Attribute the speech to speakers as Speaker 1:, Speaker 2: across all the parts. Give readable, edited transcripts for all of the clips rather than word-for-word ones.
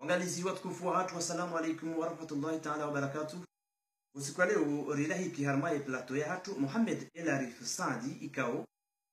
Speaker 1: Wangalizi watukufu wa watu, wassalamu alaikum wa rahmatullahi ta'ala wa barakatuh. Usiku leo rilahi kiharmaye plato ya hatu Muhammad El Arif Saadi ikao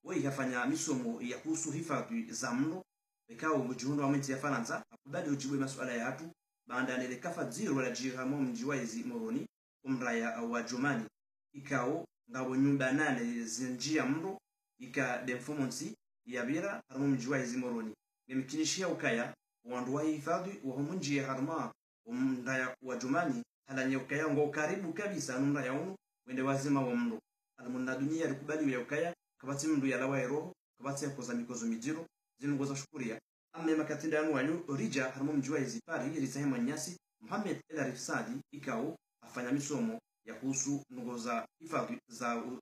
Speaker 1: woi hafanya misomo ya kuhusu hifadhi za mlo ikao mjuhuno wa mwenti ya Faransa akubali ujibwe masuala ya hatu baada nile kafa ziro la jiramo mjiwaizi moroni umraya wa Jumani ikao ngabo nyumba 8 zinjia mlo ika demfomonsi ya bira harmo mjiwaizi moroni nimkinishia ukaya wandu wa hifadhi wa humunji ya harma umraya wa Jumani halanya ukaya ngo karibu kabisa numraya unu wende wazima wa mlo almunna dunia alikubali ya ukaya kabati mndu ya lawa roho kabati ya koza mikozo mijiro zinungoza shukuria amme makatinda anu wanyu orija harmo mjua izipari risahema nyasi Muhammad El Arif Saadi ikao afanya misomo ya kuhusu nugoza hifadhi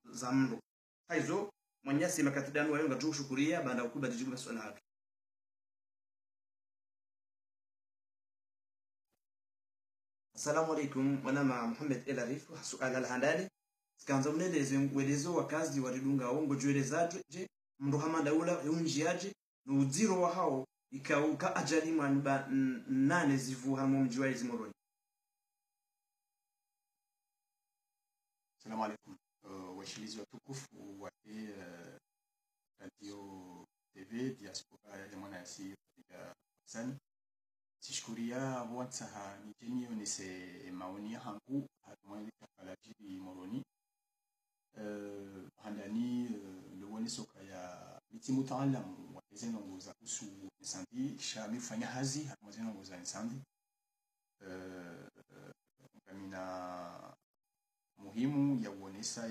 Speaker 1: za mlo haizo mwanyasi makatinda anu wanyu ngatu shukuria baada ya kubali jibu maswala hatu. Assalamu alaikum, wana Muhammad El Arif suala al-handali sikanza mneleze welezo wakazi waridunga ongo juelezaje je mndo hamanda ula yunjiaje nuziro wa hao ikauka ajali manba 8 zivu hamo mjiwa izimoroni.
Speaker 2: Assalamu alaikum, washilizi watukufu wa radio TV diaspora ya mwana yasi ya Sani. Sishkuria wansaha nijeni onese maoni hangu hatumwele kafalaji moroni handani lewoni soka ya biti mutaalamu wazeno ngoza usu insandi shami fanya hazi hatumwezeno ngoza insandi kamina muhimu ya uonesa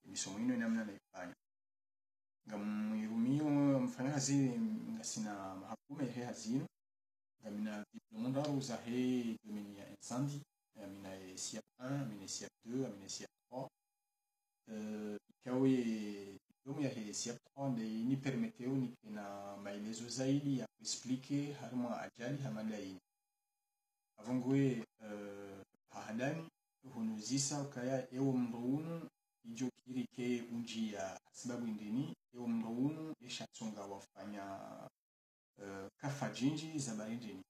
Speaker 2: misomo ino namna naifanya ngamwirumio mfanya hazi ngasina mahakume he hazino mina diplôme d'arrosa he domini ya incendie mina SIAP 1 mina SIAP 2 mina SIAP 3 ikawe diplôme ya he SIAP 3 ni permeteu ni na maelezo zaidi ya kuexplique harma ajali hamala hii avongwe hahadani hunuzisa ukaya ewo mrounu ijo kirike unjia sababu indini ewo mrounu eshatsonga wafanya kafa jinji za barindini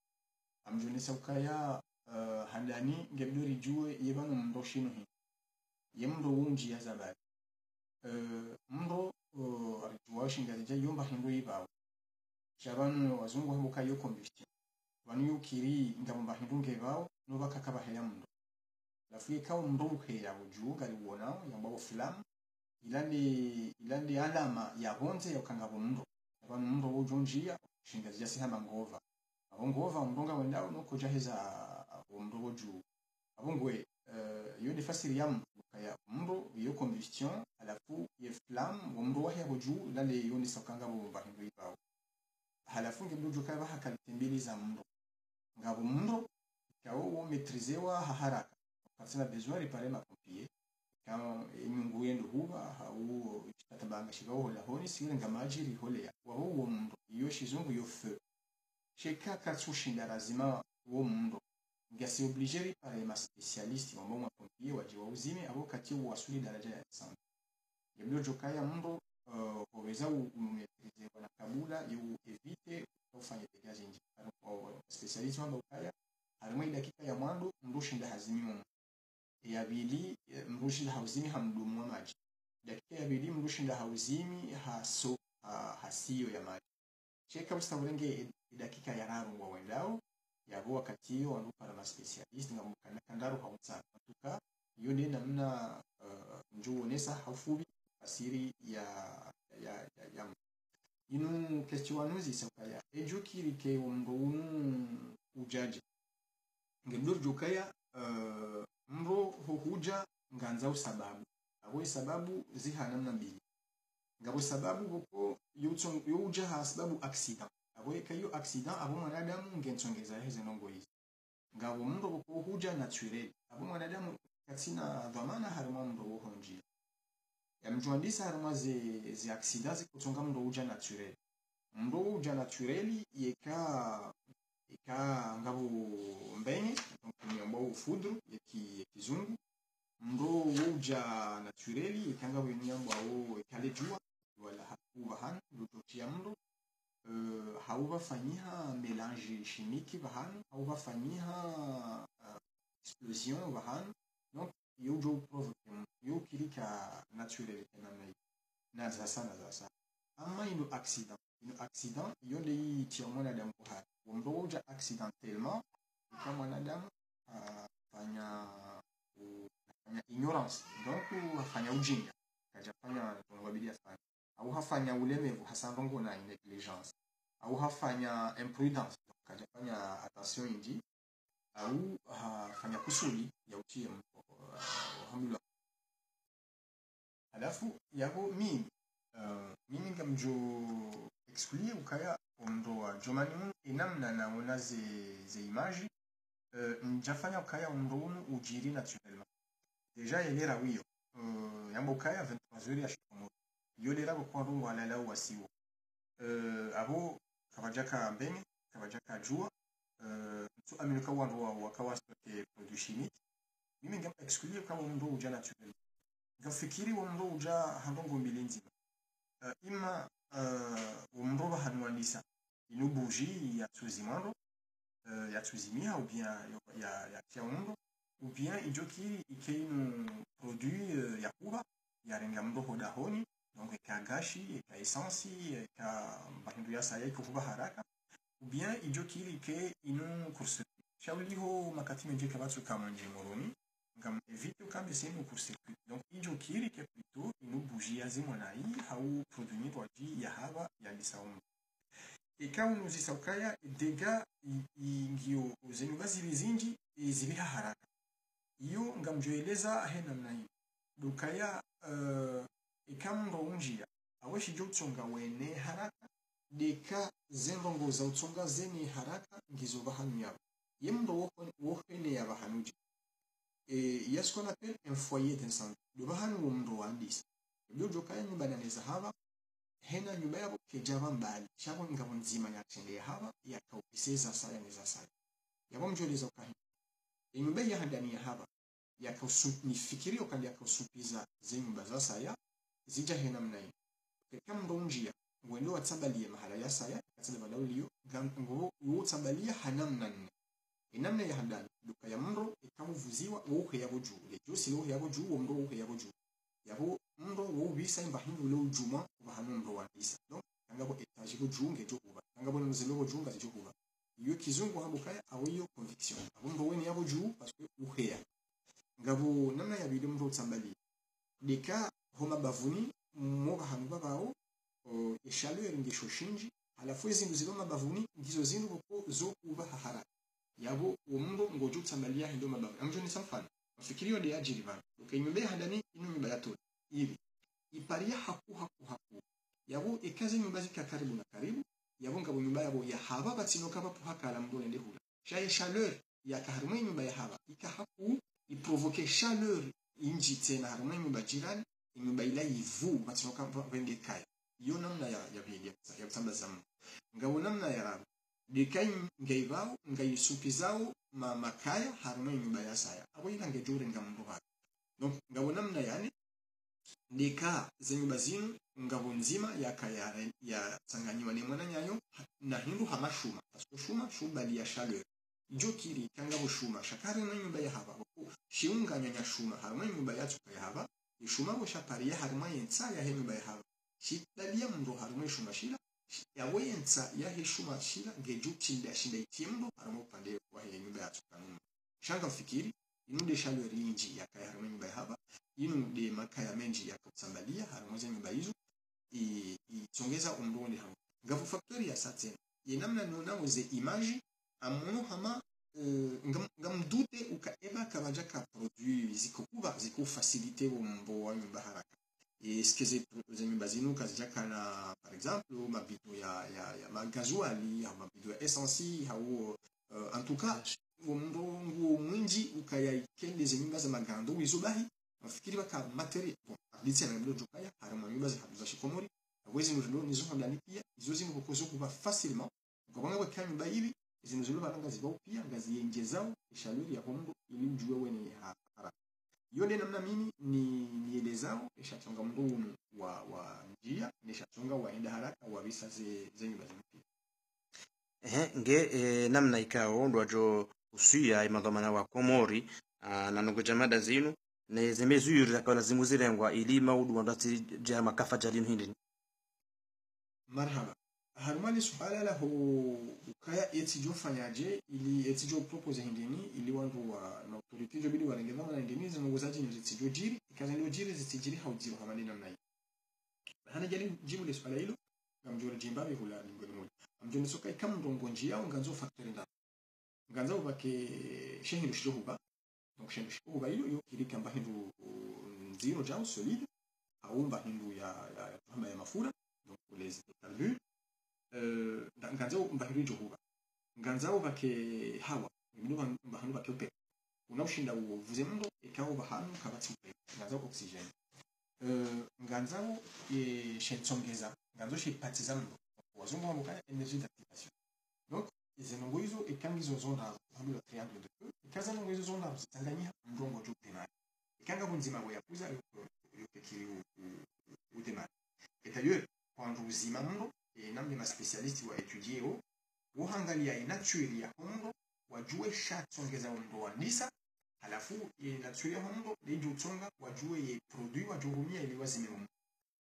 Speaker 2: amjonesa ukaya handani ngebdori juwe yebano mndo shino hii yemndo unji ya zabari mndo arjuwa shingalija yomba hindu yibao shabanu wazungu hamuka yo combustion wanu yukiri ngabomba hindu ngebao nuba kakaba heya mndo lafuye kawo mndo ukeya ujuwa gali uonao yambao flamu ilande alama ya honze ya ukangabo mndo wanu mndo ujonjia shingazi sihama ngova abongova mndonga wendao nuko jaheza umndo ju abongwe yo defasiri ya mkaya mndo yo combustion alafu ye flamme umndo wa ya ju lale yo ni sakanga bo bahindu ibao halafu ngebdo ju kaba hakalitembili za mndo ngabo mndo kao wo maîtrisewa haraka kasina besoin réparer ma pompier kama imungu yendo huba au tatabanga shibaho la honi sirenga majiri hole ya wa huo mndo iyo shizungu yo feu sheka katsushinda lazima wo mndo ngasi obligé réparer ma spécialiste wa mwa pompier waje wa uzime abo kati wasuli daraja ya sana yabyo jokaya mndo waweza umetrize wana kabula yu evite kufanya dégâts inji au spécialiste wa ukaya harimwe dakika ya mwando mndo shinda hazimi ya bili mrushi hauzimi hamdumu wa maji dakika ya bili mrushi nda hauzimi haso hasiyo ya maji cheka mstawulenge dakika ya raru wa wendao yabo wakati hiyo wanupa na specialist ngamukana kandaru haunsa tuka yone namna njuonesa hafubi asiri ya inu kestiwanuzi sakaya ejukiri ke umrunu ujaji ngebdur jukaya mro huja nganza usababu abo sababu ziha namna mbili ngabo sababu boko yuja ha sababu accident abo kayo accident abo mwanadamu ngensongeza hizo nongo hizi ngabo mro boko huja naturel abo mwanadamu katina dhamana harimo mro honji ya mjwandisa harimo zi accident zikutonga mro huja naturel yeka ngabo mbenye ngabo foudre yeki kizungu mndo wuja natureli ikanga wenyambo au kalejua wala hakuba han lutotia mndo hauvafanyiha mélange chimique vahanu, hauvafanyiha explosion vahanu. Donc yo jo provoke yo kirika naturel kenamna na zasa ama ino accident yo le tia mwanadamu hai wamroja accidentellement kama mwanadamu fanya ignorance, donc hafanya ujinga kajafanya tungwabidi afanya au hafanya ulemevu hasandongo na negligence au hafanya imprudence kajafanya attention inji au hafanya kusudi ya utie alhamdulillah. Alafu yabo mimi ngamjo exclure ukaya ondoa jomani inamna naona ze image njafanya ukaya ondonu ujiri naturellement déjà yelera wiyo yamba ukaya 23h ya shikomo yolera kwa rungu alala wasiwo abo kabajaka mbenge kabajaka jua tu amerika wandu wakawa stoke produit chimique mimi ngam exclure kama ondo uja naturellement ngafikiri ondo uja handongo milinzi ima omroba hanwandisa ino bougie ya tuzimando ya tuzimia ou bien ya tiaondo ou bien ijoki ikeino produit ya kuba ya renga mroho dahoni, donc eka gashi eka essence eka bahindu ya saya ikuba haraka ou bien ijoki ike ino course shauliho makati menje kabatsu kama nje moroni ngam evite ukambe semu course circuit. Donc ijoki ike plutôt ino bougie ya zimonai hau produit waji ya haba ya lisaondo eka unuzisa ukaya dega ingio zenyuba zilizinji zibiha haraka iyo ngamjoeleza he namna hiyo dukaya ikamro unjia aweshi jotsonga wene haraka deka zenrongo za utsonga zeni haraka ngizo bahanu yabo yemro wohene ya bahanuji il y a ce qu'on appelle un foyer d'incendie de bahanu womro andisa yo jokaya nyumba na neza haba hena nyumba yabo kejaba mbali chabo ngabo nzima ya tende haba ya kaupiseza saya neza saya yabo mjoleza ukahi nyumba ya handani ya haba yakausufikiri okandi yakausupiza zenyumba za saya zija hena mnai kama ndonjia wendo watsabalia mahala ya saya katsala balauliyo ngo wotsabalia hanamna inamna ya handani duka ya mro ikamuvuziwa wohe yabo juu lejosi wohe yabo juu wo mro wohe yabo juu yabo mro wo bisa imbahindu lo juma bahanu mro wandisa donc ngabo etage go juu ngejo kuba ngabo nzelo juu ngajo kuba iyo kizungu habukaya awiyo conviction abo mro weni yabo juu parce que wohe ngabo namna ya bidi mro tsambali deka homa bavuni mwoga hanuba bao chaleur ngisho shinji alafu izindu ziloma bavuni ngizo zindu boko zo kuba haraka yabo umndo ngojo tsambalia hindo mabavu amjo ni samfano mfikirio de ajiri bana ukenyumbe handani inu nyumba yato hivi iparia haku yabo ikaze nyumba zika karibu na karibu yabo ngabo nyumba yabo ya haba batino kaba puhaka ala mdo nende hula shaye chaleur ya kaharumwe nyumba ya haba ika haku iprovoke chaleur inji tena harumwe nyumba jirani nyumba ila yivu batino kaba vende kaya iyo namna ya vile ya kusambaza ngabo namna ya rabu dekai ngaivao ngaisupizao makaya harumwe nyumba ya saya abo ila ngejore ngamndo ha donc ngabo namna yani deka zenyumba zinu ngabo nzima ya kaya ya tsanganyiwa ne mwana nyayo na hindu hamashuma parce que shuma ya chaleur jokiri kangabo shuma shakare na nyumba ya haba shiunga nyanya shuma harumwe nyumba ya tsuka ya haba ishuma bo shaparia harumwe yentsa ya nyumba ya haba shitalia mndo harumwe shuma shila ya wenza ya heshuma shila ngeju shinda itimbo harumwe upande wa nyumba ya tsuka shanga fikiri inude chaleur inji ya kaya harumwe nyumba ya haba inude makaya menji ya kutsambalia harumwe nyumba hizo itongeza umndoni hapo ngafu factory ya saten yenamna nona uze image amono hama ngamdute ukaeba kabajaka produit ziko faciliter umbo wa nyumba haraka eskeze nyumba zinu kazijaka na par exemple mabido ya magazuali au mabido ya essence au en tout cas umndongo mwinji ukayakende nyumba za magando wizobahi nafikiri baka material bon abitse na mdo jukaya harama nyumba za shikomori awezi ndio nizo ndani pia izo zinu kukozo kuba facilement ngabanga kwa nyumba hivi izo ndio baranga zibao pia ngazi yengezao chaleur ya hondo ili mjue wene haraka yone namna mimi nielezao ishachonga mndu wa njia nishachonga waenda haraka wa visa zenye bazimpi
Speaker 1: namna ikao ndo ajo usuya imadhamana wa Komori na nongoja mada zinu ne zemezuri akawa zimuzirengwa ili maudu ndati ja makafa jalinu hindi.
Speaker 2: Marhaba. Harumani suhala la ukaya etijo fanyaje ili etijo propose hindini ili wandu wa na autority jo bidi warengeza na hindini zinongozaji ni etijo jiri ikaza ndio jiri zitijiri haujiro hamani namna hii. Hana jali jibu le suhala hilo ngamjora jimbabe hula ngoni moja. Amjoni soka ikamu ndongo njia nganzo factory nda. Nganza ubake shehindu shijohuba. Donc shehindu shijohuba hilo kirika mba hindu nziro jao solide au mba hindu ya tuhama ya mafura donc les hydrocarbures nganzao mbahiri johuba nganzao bake hawa ngindo mbahanu bake upe unaushinda uvuze mndo ikawo bahanu kabati upe nganzao oxygène nganzao shensongeza nganzao shipatiza mndo wazungu wamuka énergie d'activation donc izenongo hizo ikangizo zonda hamilo triangle de feu ikaza nongo hizo zonda zitanganyia mrongo jope na ikanga bunzima bwa yakuza yokekiri udemana et d'ailleurs quand vous imamndo namni ma specialist wa étudier o uhangalia inature ya hondo wajue shatsongeza hondo wa nisa alafu inature ya hondo lejo tsonga wajue ye produit wajurumia ili wazime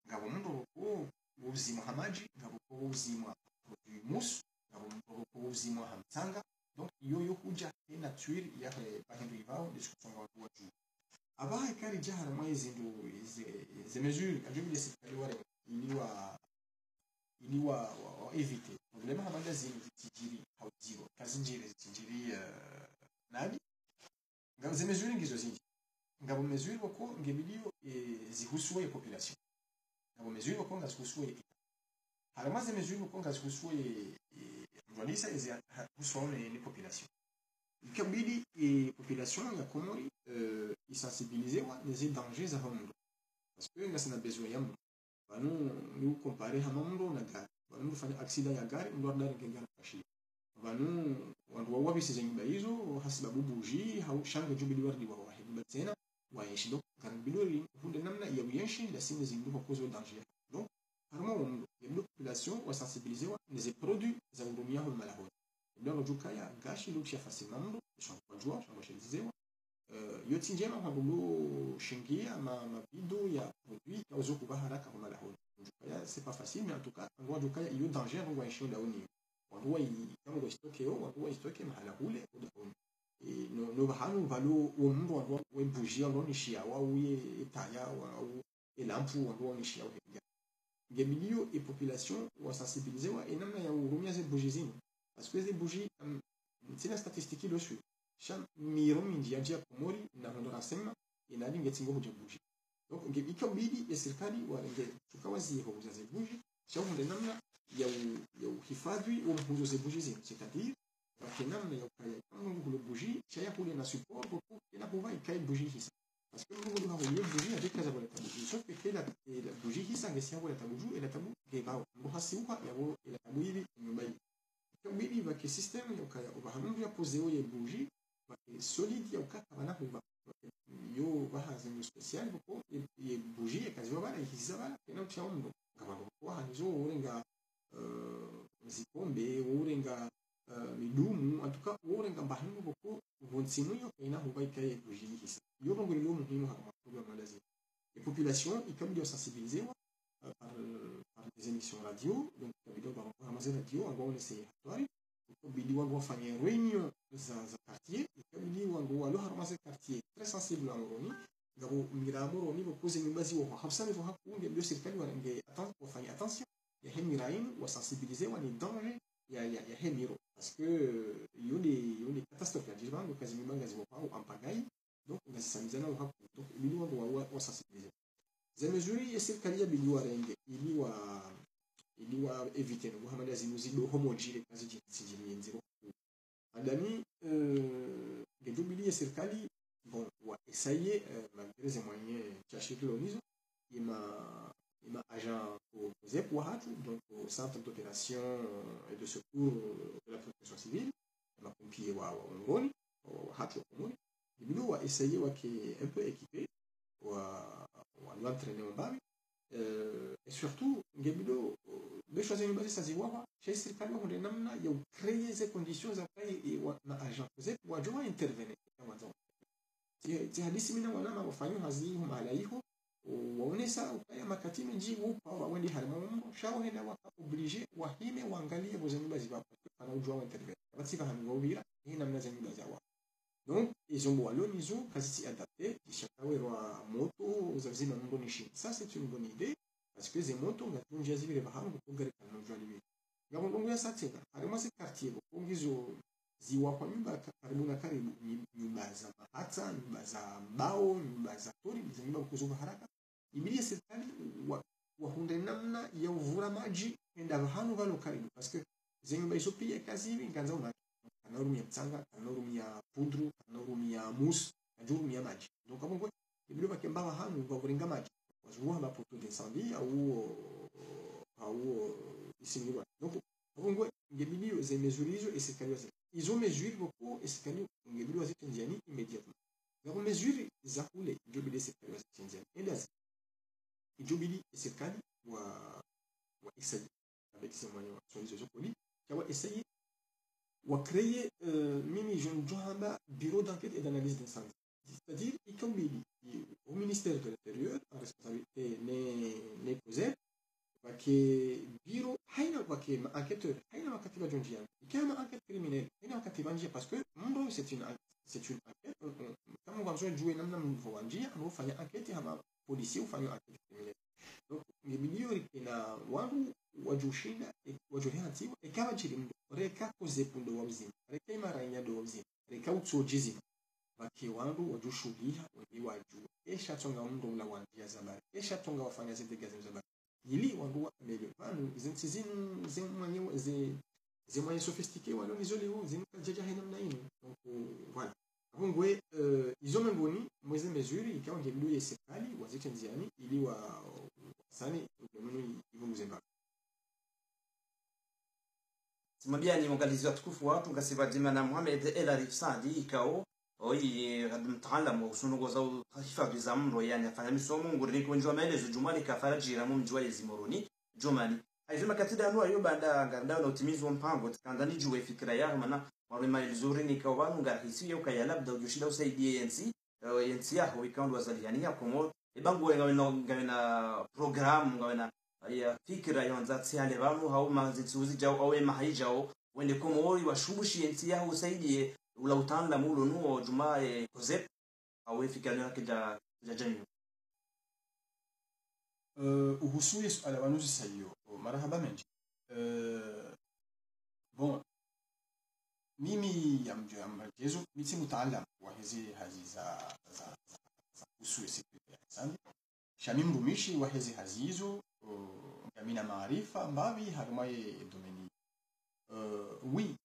Speaker 2: ngabo mndo ko uzima hamaji ngabo ko uzima produit mus ngabo mndo ko uzima hamtanga donc yo kuja inature ya bahindu ivao diskusonga wajue aba kari jahara mwezi ndo ze mesures ajubi de sikali wale ili wa evite problema hamanda zinu zitijiri haujiro kazi njire zitijiri nadi ngabo ze mesures ngizo zinji ngabo mesures wako ngebidio zihusuwe population ngabo mesures wako ngazihusuwe harama ze mesures wako ngazihusuwe mwanisa husuwe ni population ikabidi population ya Komori isensibilisewa les dangers za hondo parce que ngasina besoin ya mtu banu ni compare hamondo na gari banu fanya accident ya gari ndo ndani ngengana kashi banu wandu wabi sizenyi baizo hasiba bubuji hau shanga jubili wardi wa wahid batena wa yeshido kan bilori hunde namna ya wiyenshi la sine zindu ko cause danger donc harama wondo ya population wa sensibilisewa les produits za urumia hol malahon donc jukaya gashi lukia facilement shamba jua shamba shelizewa yoti njema habulo shingia mabido ya produit ka uzo kuba haraka kwa malahoni jukaya c'est pas facile mais en tout cas ngwa jukaya iyo danger ngwa isho daoni ngwa kama ngwa stoke mahala hule udahoni no bahanu valo umndo ngwa webujia ngwa nishia wa uye taya wa elampu ngwa nishia wa ngemilio et population wa sensibiliser et namna ya urumia ze bujizini parce que ze buji c'est la statistique le suit sham miron minji ya Komori na hondo rasema inadi ngetingo hujabuji donc ngebika bidi ya serikali warenge tukawazi ho uzaze buji shawu nde namna ya uhifadhi wa mpunzo ze buji zini c'est-à-dire kwa namna ya ukaya kama ngulo buji chaya kule na support pour ina kuva ikai buji hisa parce que ngulo ha huyo buji avec kaza wala tabu sauf que la buji hisa ngesia wala tabu ila tabu ngeba ndo hasiuka yabo ila tabu hivi nyumbani kabidi ba ke system ya ukaya ubahamu ya poseo ya buji solide ya ukaka bana huba yo bahaze mu special boko ye bougie kaziwa bana ikiza bana kena cyamndo ngabando ko hanizo urenga zikombe urenga midumu atuka urenga bahinu boko bonsimu yo ina huba ikaye bougie hisa yo bongo lo muhimu hapa kwa malazi les populations ikabidi sensibiliser par des émissions radio donc kabidi ba ramazer radio ambao ni sehatori bidi wangu wafanye réunion za quartier ikabidi wangu walo haramaze quartier très sensible à Moroni ngabo mira Moroni bokoze mimbazi wa habsani wa hakunge ndio serikali wange wafanye attention ya hemirain wa sensibiliser wa ni danger ya hemiro parce que yone catastrophe ya jibango kazi mimanga ziwa au ampagai donc ngasamizana wa haku donc bidi wangu wa sensibiliser za mesures ya serikali ya bidi warenge iliwa éviter no Muhammad azimuzido homojile kazi jinsi nziro adami ngejubili ya serikali bon wa essayer malgré les moyens chercher l'onizo ima agent au ZEP wahatu donc au centre d'opération et de secours de la protection civile ma pompier wa ngoni wahatu ngoni ngejubili wa essayer wa qui un peu équipé wa l'entraîner en bas et surtout ngejubili besho zenye basi saziwa chez serikali hunde namna ya créer ces conditions za kai na agent zetu wajua intervenir kama zao hadisi mina wana wafanywa hazihi malaiho waonesa ukaya makatime nji upa wawendi harimo shawo henda waka oblige wahime waangalie bozenye basi bapa kana ujua intervenir basi kama wawira hii namna zenye basi wa donc ils ont walo nizo kasi adapté chakawe wa moto za vizima ndo nishi ça c'est une bonne idée parce que les motos ngatunja zibire bahangu kugari kana ujali ngabongo ya satena harimo se quartier bongizo ziwa kwa nyumba karibu na karibu nyumba za mahata nyumba za mbao nyumba za tori nyumba kuzuka haraka ibili serikali wa hunde namna ya uvura maji enda bahanu valo karibu parce que zenyumba iso pia kazi hivi nganza una kanarumia mtsanga kanarumia pudru kanarumia mus kanarumia maji donc abongo ibili bakemba bahanu kwa kuringa maji wazua mapoto d'incendie au ici donc abongo ngebili ze mesurizo et serikali ils ont mesuré beaucoup et serikali ngebili wa Tanzania immédiatement donc mesure za kule ngebili serikali wa Tanzania elazi ngebili serikali wa essayer avec ces moyens solutions politiques kwa essayer wa créer mimi Johamba bureau d'enquête et d'analyse d'incendie c'est-à-dire ikombili au ministère de l'Intérieur en responsabilité les poser que bureau haina wake enquêteur haina wakati wa jonjia kama enquête criminelle haina wakati wanjia parce que mbo c'est une enquête kama wanzo jouer namna mwanjia anofanya enquête ama policier ufanya enquête criminelle donc ngebilio ina wangu wajushinda wajohatiwa ikawa jiri mdo reka kozepundo wa mzima reka imaranya do mzima reka utsojizima wake wangu wajushuliha wewe waju esha tonga mdo la wanjia zabari esha tonga wafanya zile gazi zabari ili wangu amelevanu zintizinu zemwanyo zemwanyo sophistiqué walo nizoleo zinkajaja hena mnaino donc voilà abongwe izo mboni mweze mesure ikawa ngebidu yesekali wazikenziani ili wa sani mwenye ibunguzemba
Speaker 1: simabia ni mwangalizi wa tukufu watu ngasiba jimana Mohamed El Arif Saadi ikao oyi mtaalamu usunugo za hifadhi za mro yani afanya misomo nguriri kunjwa maelezo jumani kafarajira mu mjwa yezimoroni jumani aizuma katida anu ayo banda nganda na utimizi wa mpango tikandani juwe fikira yao mana wale maelezo ni kwa wanu ngahisi yo kaya labda ujushinda usaidie NC yako ikaundwa zaliania komo ibangu ngawena program ngawena ya fikira yonza tsiale banu hau mazitsuzi jao au mahijao wende komori washubushi NC yao usaidie ula utanda mulo nuo jumae kozep au fikira yake ja janyo
Speaker 2: uhusuye suala wanuzi sayo marahaba menji bon mimi yamjezo miti mutaalam wa hizi hazi za usuye security ya sandi shamim rumishi wa hizi hazi hizo ngamina maarifa mbavi harumaye domeni oui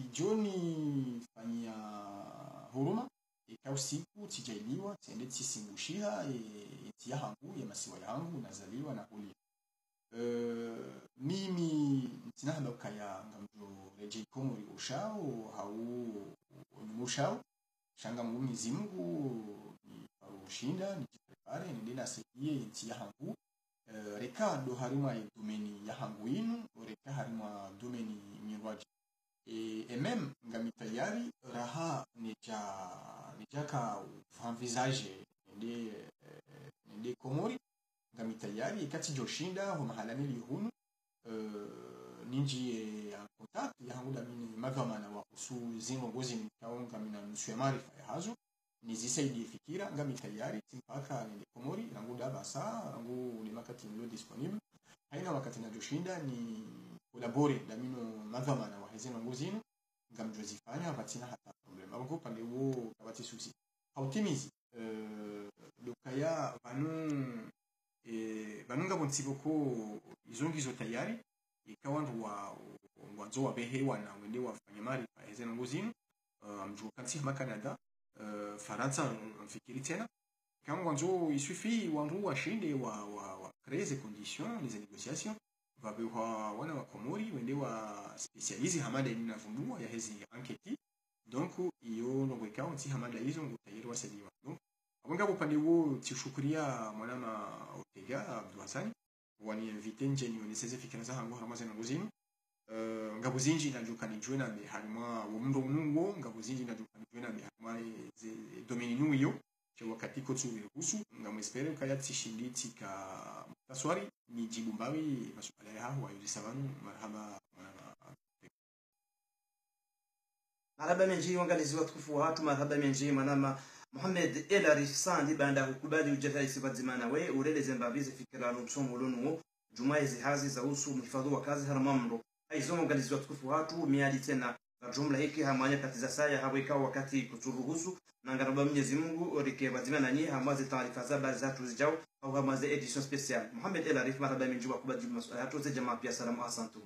Speaker 2: ijoni fanya huruma ikausiku tijailiwa tiende tisimbushia tia hangu ya masiwa yangu nazaliwa na huli mimi tinahaba kaya ngamjo reje komori ushao hau mushao shanga Mwenyezi Mungu ni parushinda nijiprepare nende nasikie tia hangu reka do harima domeni ya hangu inu reka harima domeni mirwaji et même ngami tayari raha nijaka envisage nde komori ngami tayari kati joshinda ho mahalani lihunu ninji en contact ya hangu damini magamana wa kusu zinongozi nikaonga mina nusu ya maarifa ya hazo nizisaidie fikira ngami tayari timpaka nde komori nangu dabasa nangu ni makati nilo disponible haina wakati na joshinda ni kolabore damino magamana wa hezeno ngozino ngamjozifanya batina hata problem abongo pande wo kabati susi hautimizi lokaya banunga bontsiboko izongizo tayari ikawandu wanzo wa behewa na wende wafanya mari pa hezeno ngozino amjuka kansi ma Canada Faransa mfikiri tena kama wanzo il suffit wandu washinde wa créer des conditions les négociations vabewa wana wa komori wende wa specialize hamada ina vumbua ya hezi anketi donc iyo nongweka onti hamada hizo ngutayiri wasaliwa donc abonga upande wo tishukuria mwanama Otega Abdul Hassan wani invite nje ni oneseze fikira za hango harama zena guzini ngabo zinji na jukani jwena be harima wumndo mungo ngabo zinji na jukani jwena be harima ze domini nuyo che wakati ko tsuwe kusu ngamo espere kaya tishindi tika taswari ni jibu mbawi maswala ya hawa yuli savanu marhaba
Speaker 1: marhaba menji wangalizi watukufu watu marhaba menji manama Mohamed El Arif Sandi banda hukubali ujafai sifadzimana we ureleze mbabize fikira n'ubusomo lunuwo juma hizi hazi za usu mhifadhi wa kazi haramamro aizomo ngalizi watukufu watu miadi tena na jumla hiki hamanya katiza saya haweka wakati kuturuhusu na ngaraba Mwenyezi Mungu orike bazimana nyie hamaze taarifa za habari za tuzijao au hamaze edition special Mohamed El Arif marhaba menji wakubali maswala yatu za jamaa pia salamu asantu